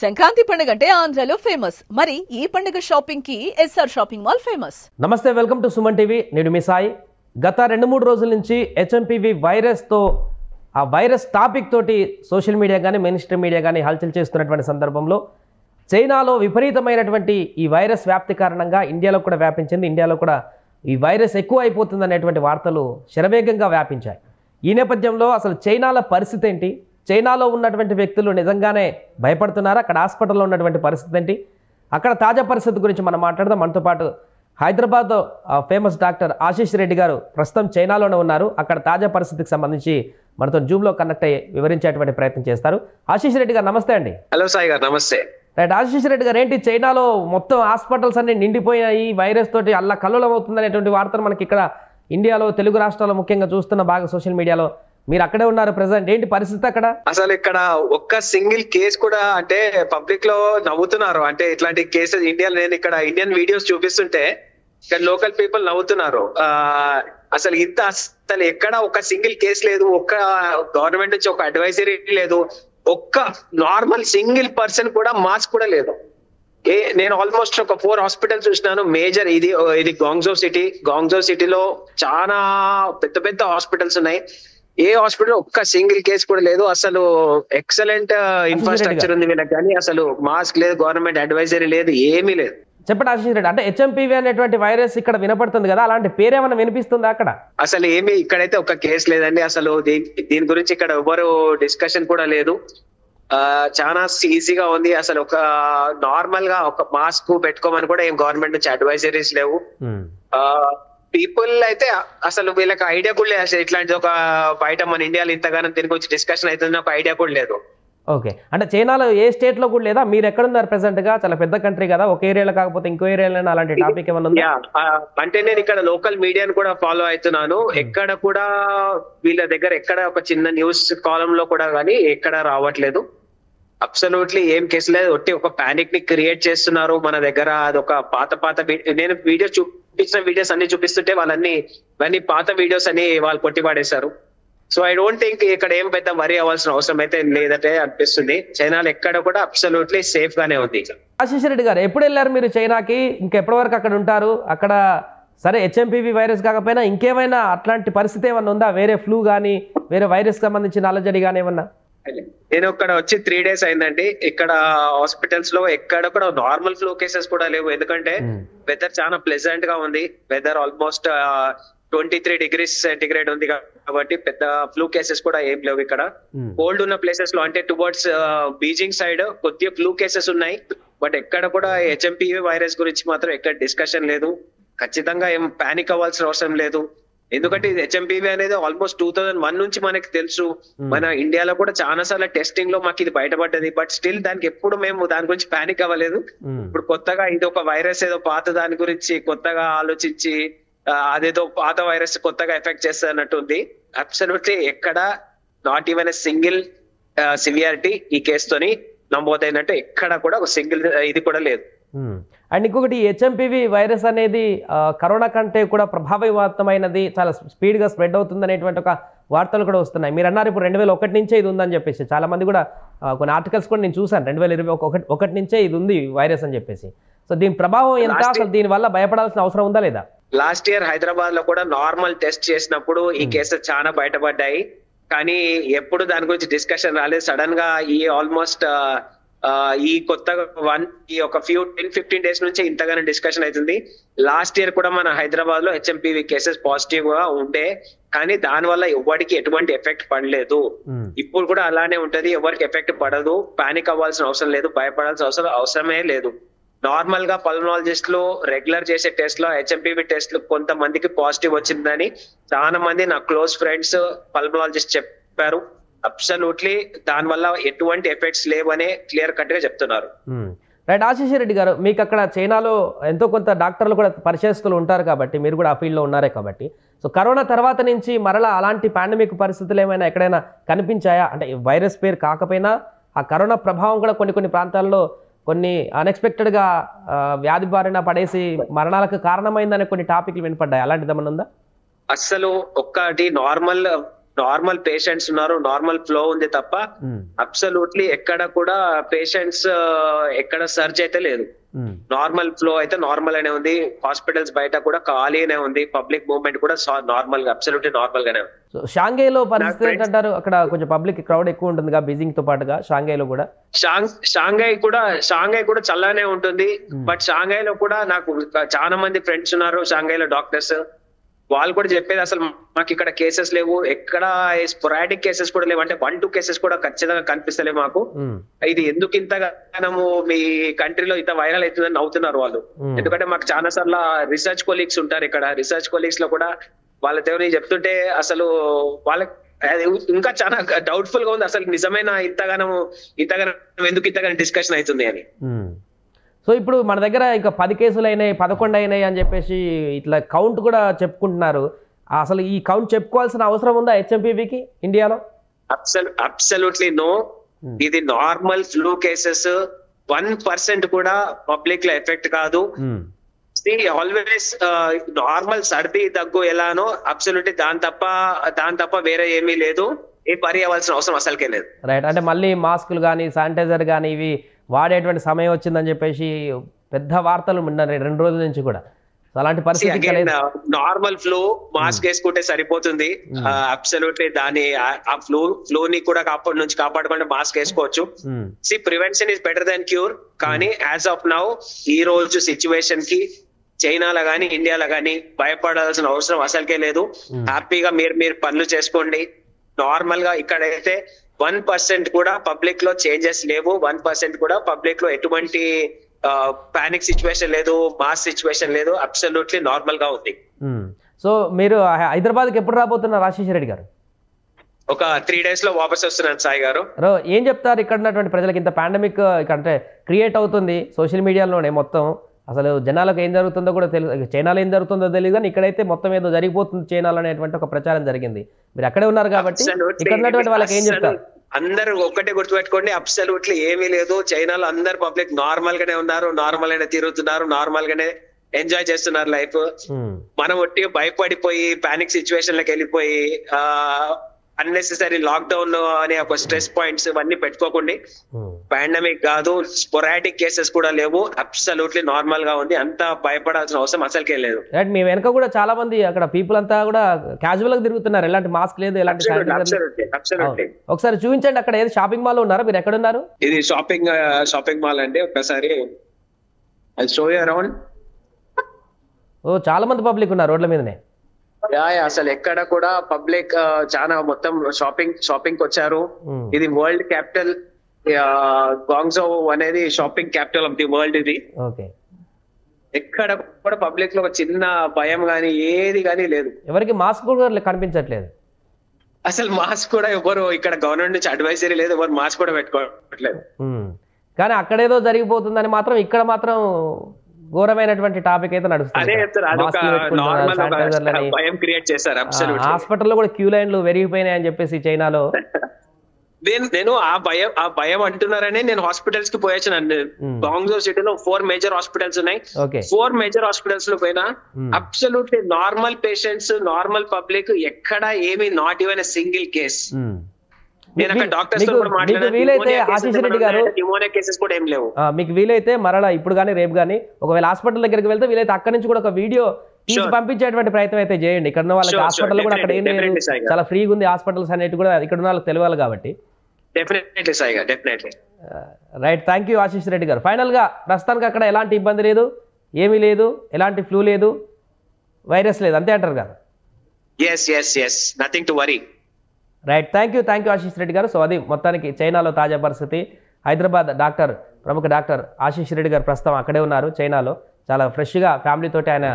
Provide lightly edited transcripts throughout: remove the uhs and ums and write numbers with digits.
సంక్రాంతి పండుగ అంటే ఆంధ్రాలో ఫేమస్. మరి ఈ పండుగ షాపింగ్ కి ఎస్ఆర్ షాపింగ్ మాల్ ఫేమస్. నమస్తే, వెల్కమ్ టు సుమన్ టీవీ. నేను మీ సాయి. గత 2-3 రోజుల నుంచి హెచ్ఎంపీవీ వైరస్తో ఆ వైరస్ టాపిక్ తోటి సోషల్ మీడియా కానీ మెయిన్ స్ట్రీమ్ మీడియా కానీ హల్చల్ చేస్తున్నటువంటి సందర్భంలో చైనాలో విపరీతమైనటువంటి ఈ వైరస్ వ్యాప్తి కారణంగా ఇండియాలో కూడా వ్యాపించింది. ఇండియాలో కూడా ఈ వైరస్ ఎక్కువ అయిపోతుంది అనేటువంటి వార్తలు శరవేగంగా వ్యాపించాయి. ఈ నేపథ్యంలో అసలు చైనాల పరిస్థితి ఏంటి, చైనాలో ఉన్నటువంటి వ్యక్తులు నిజంగానే భయపడుతున్నారా, అక్కడ హాస్పిటల్లో ఉన్నటువంటి పరిస్థితి ఏంటి, అక్కడ తాజా పరిస్థితి గురించి మనం మాట్లాడదాం. మనతో పాటు హైదరాబాద్ ఫేమస్ డాక్టర్ ఆశీష్ రెడ్డి గారు ప్రస్తుతం చైనాలోనే ఉన్నారు. అక్కడ తాజా పరిస్థితికి సంబంధించి మనతో జూమ్లో కనెక్ట్ అయ్యి వివరించేటువంటి ప్రయత్నం చేస్తారు. ఆశీష్ రెడ్డి గారు నమస్తే అండి. హలో సాయి గారు, నమస్తే. రైట్, ఆశీష్ రెడ్డి గారు, ఏంటి చైనాలో మొత్తం హాస్పిటల్స్ అన్ని నిండిపోయాయి, వైరస్ తోటి అల్లా కల్లోలం అవుతుంది అనేటువంటి వార్తలు మనకి ఇక్కడ ఇండియాలో తెలుగు రాష్ట్రాల్లో ముఖ్యంగా చూస్తున్న బాగా సోషల్ మీడియాలో. మీరు అక్కడే ఉన్నారు ప్రెసెంట్, ఏంటి పరిస్థితి అక్కడ? అసలు ఇక్కడ ఒక్క సింగిల్ కేసు కూడా అంటే పబ్లిక్ లో నవ్వుతున్నారు. అంటే ఇట్లాంటి కేసెస్ ఇండియాలో నేను ఇక్కడ ఇండియన్ వీడియోస్ చూపిస్తుంటే ఇక్కడ లోకల్ పీపుల్ నవ్వుతున్నారు. అసలు అసలు ఎక్కడ ఒక సింగిల్ కేసు లేదు, ఒక్క గవర్నమెంట్ నుంచి ఒక అడ్వైజరీ లేదు, ఒక్క నార్మల్ సింగిల్ పర్సన్ కూడా మాస్క్ కూడా లేదు. నేను ఆల్మోస్ట్ ఒక 4 హాస్పిటల్స్ చూసినాను. మేజర్ ఇది గాంగ్జో సిటీలో చాలా పెద్ద పెద్ద హాస్పిటల్స్ ఉన్నాయి. ఏ హాస్పిటల్ ఒక్క సింగిల్ కేసు కూడా లేదు. అసలు ఎక్సలెంట్ ఇన్ఫ్రాస్ట్రక్చర్ ఉంది వీళ్ళకి, కానీ అసలు మాస్క్ లేదు, గవర్నమెంట్ అడ్వైజరీ లేదు, ఏమీ లేదు. చెప్పండి ఆశీష్ రెడ్డి, అంటే హెచ్ఎంపీవీ అనేటువంటి వైరస్ ఇక్కడ వినపడుతుంది కదా, అలాంటి పేరేమైనా వినిపిస్తుందా అక్కడ? అసలు ఏమి ఇక్కడైతే ఒక కేసు లేదండి. అసలు దీని గురించి ఇక్కడ ఎవరు డిస్కషన్ కూడా లేదు. చాలా ఈజీగా ఉంది. అసలు ఒక నార్మల్ గా ఒక మాస్క్ పెట్టుకోమని కూడా ఏం గవర్నమెంట్ నుంచి అడ్వైజరీస్ లేవు. పీపుల్ అయితే అసలు వీళ్ళకి ఐడియా కూడా లేదు. అసలు ఇట్లాంటి ఒక బయట మన ఇండియాలో ఇంతగానో దీని గురించి డిస్కషన్ అవుతుంది ఒక ఐడియా కూడా లేదు. ఓకే, అంటే చైనాలో ఏ స్టేట్ లో కూడా లేదా? మీరు ఎక్కడున్నారు ప్రెసెంట్ గా? చాలా పెద్ద కంట్రీ కదా, ఒక ఏరియాలో కాకపోతే ఇంకో ఏరియాలో అలాంటి టాపిక్ ఏమన్నా ఉందా? అంటే నేను ఇక్కడ లోకల్ మీడియాను కూడా ఫాలో అవుతున్నాను. ఎక్కడ కూడా వీళ్ళ దగ్గర ఎక్కడ ఒక చిన్న న్యూస్ కాలం లో కూడా కానీ ఎక్కడ రావట్లేదు. అబ్సల్యూట్లీ ఏం కేసు లేదు. ఒట్టి ఒక పానిక్ ని క్రియేట్ చేస్తున్నారు మన దగ్గర. అది ఒక పాత నేను చూపించిన వీడియోస్ అన్ని చూపిస్తుంటే ఇవన్నీ పాత వీడియోస్ అని వాళ్ళు కొట్టి పడేశారు. సో ఐ డోంట్ థింక్ ఇక్కడ ఏం పెద్ద వరీ అవ్వాల్సిన అవసరం అయితే లేదంటే అనిపిస్తుంది. చైనాలో ఎక్కడ కూడా అబ్సల్యూట్లీ సేఫ్ గానే ఉంది. ఆశీష్ రెడ్డి గారు, ఎప్పుడు వెళ్ళారు మీరు చైనాకి? ఇంకెప్పటి వరకు అక్కడ ఉంటారు? అక్కడ సరే హెచ్ఎంపీవీ వైరస్ కాకపోయినా ఇంకేమైనా అట్లాంటి పరిస్థితి ఏమన్నా ఉందా? వేరే ఫ్లూ కానీ వేరే వైరస్ సంబంధించిన అలజడి కానీ ఏమన్నా? నేను ఇక్కడ వచ్చి 3 days అయిందండి. ఇక్కడ హాస్పిటల్స్ లో ఎక్కడ కూడా నార్మల్ ఫ్లూ కేసెస్ కూడా లేవు. ఎందుకంటే వెదర్ చాలా ప్లెజెంట్ గా ఉంది. వెదర్ ఆల్మోస్ట్ 23 degrees సెంటిగ్రేడ్ ఉంది కాబట్టి పెద్ద ఫ్లూ కేసెస్ కూడా ఏం లేవు. ఇక్కడ కోల్డ్ ఉన్న ప్లేసెస్ లో అంటే టువర్డ్స్ బీజింగ్ సైడ్ కొద్దిగా ఫ్లూ కేసెస్ ఉన్నాయి. బట్ ఎక్కడ కూడా హెచ్ఎంపీవీ వైరస్ గురించి మాత్రం ఎక్కడ డిస్కషన్ లేదు. ఖచ్చితంగా ఏం పానిక్ అవ్వాల్సిన అవసరం లేదు. ఎందుకంటే హెచ్ఎంపీవీ అనేది ఆల్మోస్ట్ 2001 నుంచి మనకి తెలుసు. మన ఇండియాలో కూడా చాలా సార్లు టెస్టింగ్ లో మాకు ఇది బయటపడ్డది. బట్ స్టిల్ దానికి ఎప్పుడు మేము దాని గురించి పానిక్ అవ్వలేదు. ఇప్పుడు కొత్తగా ఇది ఒక వైరస్ ఏదో పాత దాని గురించి కొత్తగా ఆలోచించి అదేదో పాత వైరస్ కొత్తగా ఎఫెక్ట్ చేస్తుంది అన్నట్టుంది. అబ్సల్యూట్లీ ఎక్కడ నాట్ ఈవెన్ సింగిల్ సివియారిటీ ఈ కేసుతోని నమోదైనట్టు ఎక్కడ కూడా ఒక సింగిల్ ఇది కూడా లేదు. అండ్ ఇంకొకటి, హెచ్ఎంపీవీ వైరస్ అనేది కరోనా కంటే కూడా ప్రభావవంతమైనది, చాలా స్పీడ్గా స్ప్రెడ్ అవుతుంది అనేటువంటి ఒక వార్తలు కూడా వస్తున్నాయి. మీరు అన్నారు ఇప్పుడు 2001 నుంచే ఇది ఉందని చెప్పేసి. చాలా మంది కూడా కొన్ని ఆర్టికల్స్ కూడా నేను చూసాను, 2021 నుంచే ఇది ఉంది వైరస్ అని చెప్పేసి. సో దీని ప్రభావం ఎంత, అసలు దీని వల్ల భయపడాల్సిన అవసరం ఉందా లేదా? లాస్ట్ ఇయర్ హైదరాబాద్ లో కూడా నార్మల్ టెస్ట్ చేసినప్పుడు ఈ కేసెస్ చాలా బయటపడ్డాయి. కానీ ఎప్పుడు దాని గురించి డిస్కషన్ రాలేదు. సడన్ గా ఈ ఆల్మోస్ట్ ఈ కొత్తగా ఈ ఒక 10-15 days నుంచి ఇంతగానో డిస్కషన్ అవుతుంది. లాస్ట్ ఇయర్ కూడా మన హైదరాబాద్ లో హెచ్ఎంపీవీ కేసెస్ పాజిటివ్ గా ఉండే, కానీ దాని వల్ల ఎవరికి ఎటువంటి ఎఫెక్ట్ పడలేదు. ఇప్పుడు కూడా అలానే ఉంటది, ఎవరికి ఎఫెక్ట్ పడదు. పానిక్ అవ్వాల్సిన అవసరం లేదు, భయపడాల్సిన అవసరమే లేదు. నార్మల్ గా పల్మనాలజిస్టులు రెగ్యులర్ చేసే టెస్ట్ లో హెచ్ఎంపీవీ టెస్ట్లు కొంతమందికి పాజిటివ్ వచ్చిందని చాలా మంది నా క్లోజ్ ఫ్రెండ్స్ పల్మనాలజిస్ట్ చెప్పారు. అబ్సల్యూట్లీ దాని వల్ల ఎటువంటి ఎఫెక్ట్స్ లేవనే క్లియర్ కట్ గా చెప్తున్నారు. రైట్, ఆశీష్ రెడ్డి గారు, మీకు అక్కడ చైనాలో ఎంతో కొంత డాక్టర్లు కూడా పరిచయస్తులు ఉంటారు కాబట్టి, మీరు కూడా ఆ ఫీల్డ్లో ఉన్నారే కాబట్టి, సో కరోనా తర్వాత నుంచి మరలా అలాంటి పాండమిక్ పరిస్థితులు ఏమైనా ఎక్కడైనా కనిపించాయా? అంటే వైరస్ పేరు కాకపోయినా ఆ కరోనా ప్రభావం కూడా కొన్ని ప్రాంతాల్లో కొన్ని అన్ఎక్స్పెక్టెడ్గా వ్యాధి బారిన పడేసి మరణాలకు కారణమైందనే కొన్ని టాపిక్లు వినపడ్డాయి. అలాంటిది ఏమన్నా ఉందా? అసలు ఒక్కటి నార్మల్ నార్మల్ పేషెంట్స్ ఉన్నారు, నార్మల్ ఫ్లో ఉంది తప్ప అబ్సల్యూట్లీ ఎక్కడ కూడా పేషెంట్స్ ఎక్కడ సర్చ్ అయితే లేదు. నార్మల్ ఫ్లో అయితే నార్మల్ అనే ఉంది. హాస్పిటల్స్ బయట కూడా ఖాళీనే ఉంది. పబ్లిక్ మూవ్మెంట్ కూడా నార్మల్ గా అబ్సల్యూట్లీ నార్మల్ గానే ఉంది. సో షాంఘైలో పరిస్థితి ఏంటంటారు? అక్కడ కొంచెం పబ్లిక్ క్రౌడ్ ఎక్కువ ఉంటుంది బీజింగ్ తో పాటుగా షాంఘైలో కూడా. షాంఘై కూడా చల్లనే ఉంటుంది. బట్ షాంఘైలో కూడా నాకు చాలా మంది ఫ్రెండ్స్ ఉన్నారు షాంఘైలో డాక్టర్స్. వాళ్ళు కూడా చెప్పేది అసలు మాకు ఇక్కడ కేసెస్ లేవు, ఎక్కడ స్పోరాడిక్ కేసెస్ కూడా లేవు, అంటే 1-2 కేసెస్ కూడా ఖచ్చితంగా కనిపిస్తలేవు మాకు. ఇది ఎందుకు ఇంతగానము మీ కంట్రీలో ఇంత వైరల్ అవుతుందని నవ్వుతున్నారు వాళ్ళు. ఎందుకంటే మాకు చాలా సార్లు రీసెర్చ్ కొలీగ్స్ ఉంటారు ఇక్కడ. రీసెర్చ్ కొలీగ్స్ లో కూడా వాళ్ళతో చెప్తుంటే అసలు వాళ్ళకి ఇంకా చాలా డౌట్ఫుల్ గా ఉంది. అసలు నిజమైన ఇంతగానం ఎందుకు ఇంతగానం డిస్కషన్ అవుతుంది అని. సో ఇప్పుడు మన దగ్గర ఇంకా 10 కేసులు అయినాయి, 11 అయినాయి అని చెప్పేసి ఇట్లా కౌంట్ కూడా చెప్పుకుంటున్నారు. అసలు ఈ కౌంట్ చెప్పుకోవాల్సిన అవసరం ఉందా హెచ్ఎంపీవీకి ఇండియాలో? Absolutely no. ఇది నార్మల్ ఫ్లూ కేసెస్. 1% కూడా పబ్లిక్ లో ఎఫెక్ట్ కాదు. ఆల్వేస్ నార్మల్ సర్ది దగ్గు ఎలానో అబ్సల్యూట్లీ దాని తప్ప వేరే ఏమీ లేదు. ఏ పరి అవ్వాల్సిన అవసరం అసలుకే లేదు. రైట్. అంటే మళ్ళీ మాస్కులు కానీ శానిటైజర్ కానీ ఇవి వాడేటువంటి సమయం వచ్చిందని చెప్పేసి పెద్ద వార్తలు ఉన్నారు 2 రోజుల నుంచి కూడా. అలాంటి పరిస్థితి నార్మల్ ఫ్లూ మాస్క్ వేసుకుంటే సరిపోతుంది. అబ్సల్యూట్లీ దాని ఆ ఫ్లూ ని కూడా కాపాడుకుంటే మాస్క్ వేసుకోవచ్చు. Prevention is better than cure. కానీ యాజ్ ఆఫ్ నౌ ఈ రోజు సిచ్యువేషన్ కి చైనాలో గానీ ఇండియాలో గానీ భయపడాల్సిన అవసరం అసలుకే లేదు. హ్యాపీగా మీరు పనులు చేసుకోండి. నార్మల్ గా ఇక్కడైతే 1% కూడా పబ్లిక్ లో చేంజెస్ లేవు. 1% కూడా పబ్లిక్ లో ఎటువంటి పానిక్ సిచ్యువేషన్ లేదు, మాస్ సిచ్యువేషన్ లేదు. అబ్సల్యూట్లీ నార్మల్ గా ఉంది. సో మీరు హైదరాబాద్కి ఎప్పుడు రాబోతున్నారు ఆశీష్ రెడ్డి గారు? ఒక 3 days లో వాపస్ వస్తున్నాను సాయి గారు. ఏం చెప్తారు ఇక్కడ ఉన్నటువంటి ప్రజలకు? ఇంత పాండమిక్ అంటే క్రియేట్ అవుతుంది సోషల్ మీడియాలోనే, మొత్తం అసలు జనాలకు ఏం జరుగుతుందో కూడా తెలియదు, చైనాలో ఏం జరుగుతుందో తెలియదు, కానీ ఇక్కడైతే మొత్తం ఏదో జరిగిపోతుంది చైనాలో అనేటువంటి ఒక ప్రచారం జరిగింది. మీరు అక్కడే ఉన్నారు కాబట్టి ఇక్కడ ఉన్నటువంటి వాళ్ళకి ఏం చెప్తారు? అందరూ ఒక్కటే గుర్తుపెట్టుకోండి, అబ్సల్యూట్లీ ఏమీ లేదు. చైనాలో అందరు పబ్లిక్ నార్మల్ గానే ఉన్నారు, నార్మల్ గానే తిరుగుతున్నారు, నార్మల్ గానే ఎంజాయ్ చేస్తున్నారు లైఫ్. మనం ఒట్టి భయపడిపోయి పానిక్ సిచ్యువేషన్ లకి వెళ్ళిపోయి అన్నెసెసరీ లాక్డౌన్ అనే ఒక స్ట్రెస్ పాయింట్స్ ఇవన్నీ పెట్టుకోకండి. పాండమిక్ కాదు, స్పోరాడిక్ కేసెస్ కూడా లేవు. అబ్సల్యూట్లీ నార్మల్ గా ఉంది. అంత భయపడాల్సిన అవసరం అసలుకే లేదు. మీ వెనక కూడా చాలా మంది అక్కడ పీపుల్ అంతా కూడా క్యాజువల్ గా తిరుగుతున్నారు, ఎలాంటి మాస్క్ లేదు, ఎలాంటి ఒకసారి చూపించండి. అక్కడ ఏది షాపింగ్ మాల్ ఉన్నారా? మీరు ఎక్కడ ఉన్నారు? ఇది షాపింగ్ మాల్ అండి. ఒకసారి షో యు అరౌండ్. చాలా మంది పబ్లిక్ ఉన్నారు రోడ్ల మీదనే. అసలు ఎక్కడ కూడా పబ్లిక్ చాలా మొత్తం షాపింగ్ వచ్చారు. ఇది వరల్డ్ క్యాపిటల్, గ్వాంగ్జో అనేది shopping capital of the world. ఇది ఎక్కడ కూడా పబ్లిక్ లో ఒక చిన్న భయం గానీ ఏది గానీ లేదు. ఎవరికి మాస్క్ కూడా కనిపించట్లేదు. అసలు మాస్క్ కూడా ఎవరు ఇక్కడ గవర్నమెంట్ నుంచి అడ్వైజరీ లేదు, ఎవరు మాస్క్ కూడా పెట్టుకోవట్లేదు. కానీ అక్కడేదో జరిగిపోతుందని మాత్రం ఇక్కడ మాత్రం ఘోరమైనటువంటి టాపిక్ అయితే నడుస్తుంది. హాస్పిటల్లో కూడా క్యూ లైన్లు పెరిగిపోయినాయని చెప్పేసి చైనాలో. నేను ఆ భయం అంటున్నారని నేను హాస్పిటల్స్ కి పోయొచ్చాను. గ్వాంగ్జో సిటీలో 4 మేజర్ హాస్పిటల్స్ ఉన్నాయి. 4 మేజర్ హాస్పిటల్స్ లో పోయినా absolutely normal patients, normal public, ఎక్కడ ఏమి not even a single case. మీకు వీలైతే ఆశీష్ రెడ్డి గారు, మీకు వీలైతే మరలా ఇప్పుడు కానీ రేపు కానీ ఒకవేళ హాస్పిటల్ దగ్గరికి వెళ్తే వీలైతే అక్కడి నుంచి కూడా ఒక వీడియో తీసి పంపించేటువంటి ప్రయత్నం అయితే చేయండి. ఇక్కడ ఉన్న వాళ్ళకి హాస్పిటల్ కూడా అక్కడ ఏం లేదు, చాలా ఫ్రీగా ఉంది హాస్పిటల్స్ అనేవి కూడా ఇక్కడ ఉన్న వాళ్ళకి తెలియాలి కాబట్టి. Right, thank you Ashish Reddy గారు. ఫైనల్ గా ప్రస్తుతానికి అక్కడ ఎలాంటి ఇబ్బంది లేదు, ఏమీ లేదు, ఎలాంటి ఫ్లూ లేదు, వైరస్ లేదు, అంతే అంటారు కదా? Nothing to worry. Right, thank you Ashish Reddy గారు. సో అది మొత్తానికి చైనాలో తాజా పరిస్థితి. హైదరాబాద్ ప్రముఖ డాక్టర్ ఆశీష్ రెడ్డి గారు ప్రస్తుతం అక్కడే ఉన్నారు చైనాలో. చాలా ఫ్రెష్గా ఫ్యామిలీతోటి ఆయన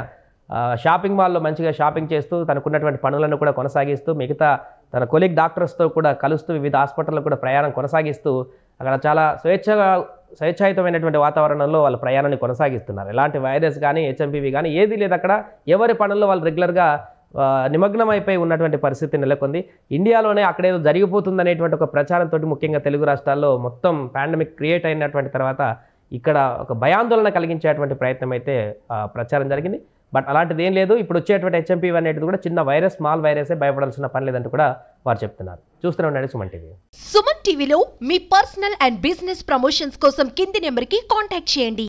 షాపింగ్ మాల్లో మంచిగా షాపింగ్ చేస్తూ తనకున్నటువంటి పనులను కూడా కొనసాగిస్తూ మిగతా తన కొలీగ్ డాక్టర్స్తో కూడా కలుస్తూ వివిధ హాస్పిటల్లో కూడా ప్రయాణం కొనసాగిస్తూ అక్కడ చాలా స్వేచ్ఛాయుతమైనటువంటి వాతావరణంలో వాళ్ళ ప్రయాణాన్ని కొనసాగిస్తున్నారు. ఎలాంటి వైరస్ కానీ హెచ్ఎంపీవీ కానీ ఏది లేదు అక్కడ. ఎవరి పనుల్లో వాళ్ళు రెగ్యులర్గా నిమగ్నం అయిపోయి ఉన్నటువంటి పరిస్థితి నెలకొంది. ఇండియాలోనే అక్కడేదో జరిగిపోతుందనేటువంటి ఒక ప్రచారంతో ముఖ్యంగా తెలుగు రాష్ట్రాల్లో మొత్తం పాండమిక్ క్రియేట్ అయినటువంటి తర్వాత ఇక్కడ ఒక భయాందోళన కలిగించేటువంటి ప్రయత్నం అయితే ప్రచారం జరిగింది. బట్ అలాంటిది ఏం లేదు. ఇప్పుడు వచ్చేటువంటి HMPV అనేది కూడా చిన్న వైరస్, స్మాల్ వైరసే, భయపడాల్సిన పని లేదంటూ కూడా వారు చెప్తున్నారు. చూస్తూనే ఉండండి సుమన్ టీవీ. సుమన్ టీవీలో మీ పర్సనల్ అండ్ బిజినెస్ ప్రమోషన్స్ కోసం కింది నెంబర్కి కాంటాక్ట్ చేయండి.